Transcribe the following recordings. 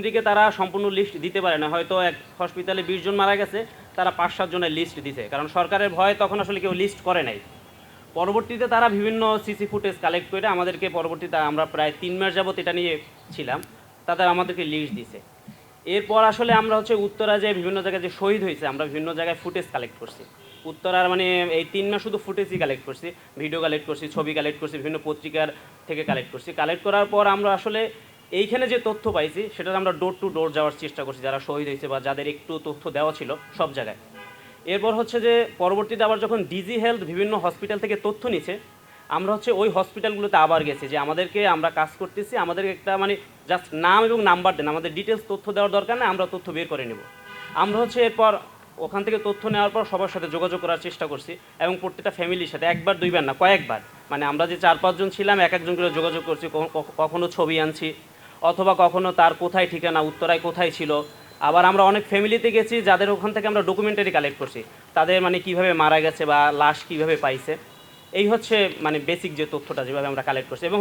দিকে তারা সম্পূর্ণ লিস্ট দিতে পারে না, হয়তো এক হসপিটালে 20 জন মারা গেছে, তারা 5-7 জনের লিস্ট দিছে, কারণ সরকারের ভয়ে তখন আসলে কেউ লিস্ট করে নাই। পরবর্তীতে তারা বিভিন্ন সিসি ফুটেজ কালেক্ট করে আমাদেরকে, পরবর্তীতে আমরা প্রায় 3 মাস যাবত এটা নিয়ে ছিলাম, তাদের আমাদেরকে লিস্ট দিছে। এরপর আসলে আমরা উত্তরা যে বিভিন্ন জায়গায় যে শহীদ হয়েছে, আমরা বিভিন্ন জায়গায় ফুটেজ কালেক্ট করছি। উত্তরার মানে এই 3 মাস শুধু ফুটেজই কালেক্ট করছি, ভিডিও কালেক্ট করছি, ছবি কালেক্ট করছি, বিভিন্ন পত্রিকার থেকে কালেক্ট করছি। কালেক্ট করার পর আমরা আসলে এইখানে যে তথ্য পাইছি সেটা আমরা ডোর টু ডোর যাওয়ার চেষ্টা করছি, যারা শহীদ হয়েছে বা যাদের একটু তথ্য দেওয়া ছিল সব জায়গায়। এরপর যে পরবর্তীতে আবার যখন ডিজি হেলথ বিভিন্ন হসপিটাল থেকে তথ্য নিছে, আমরা ওই হসপিটালগুলোতে আবার গেছি যে আমাদেরকে, আমরা কাজ করতেছি, আমাদেরকে একটা মানে জাস্ট নাম এবং নাম্বার দেন, আমাদের ডিটেলস তথ্য দেওয়ার দরকার নেই, আমরা তথ্য বের করে নেব। আমরা এরপর ওখান থেকে তথ্য নেওয়ার পর সবার সাথে যোগাযোগ করার চেষ্টা করছি, এবং প্রত্যেকটা ফ্যামিলির সাথে একবার দুইবার না, কয়েকবার, মানে আমরা যে 4-5 জন ছিলাম এক একজন করে যোগাযোগ করছি, কখনো ছবি আনছি, অথবা কখনো তার কোথায় ঠিকানা, উত্তরায় কোথায় ছিল। আবার আমরা অনেক ফ্যামিলিতে গেছি যাদের ওখান থেকে আমরা ডকুমেন্টারি কালেক্ট করছি, তাদের মানে কীভাবে মারা গেছে বা লাশ কীভাবে পাইছে। এই মানে বেসিক যে তথ্যটা যেভাবে আমরা কালেক্ট করছি, এবং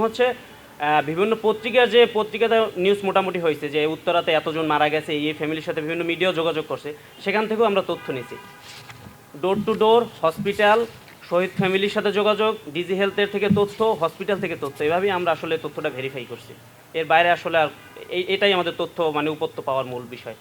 বিভিন্ন পত্রিকার যে পত্রিকাতে নিউজ মোটামুটি হয়েছে যে উত্তরাতে এতজন মারা গেছে, এই ফ্যামিলির সাথে বিভিন্ন মিডিয়াও যোগাযোগ করছে, সেখান থেকেও আমরা তথ্য নিয়েছি। ডোর টু ডোর, হসপিটাল, শহীদ ফ্যামিলির সাথে যোগাযোগ, ডিজি হেলথের থেকে তথ্য, হসপিটাল থেকে তথ্য, এভাবেই আমরা আসলে তথ্যটা ভেরিফাই করছি। এর বাইরে আসলে আর এটাই আমাদের তথ্য মানে উপত্য পাওয়ার মূল বিষয়।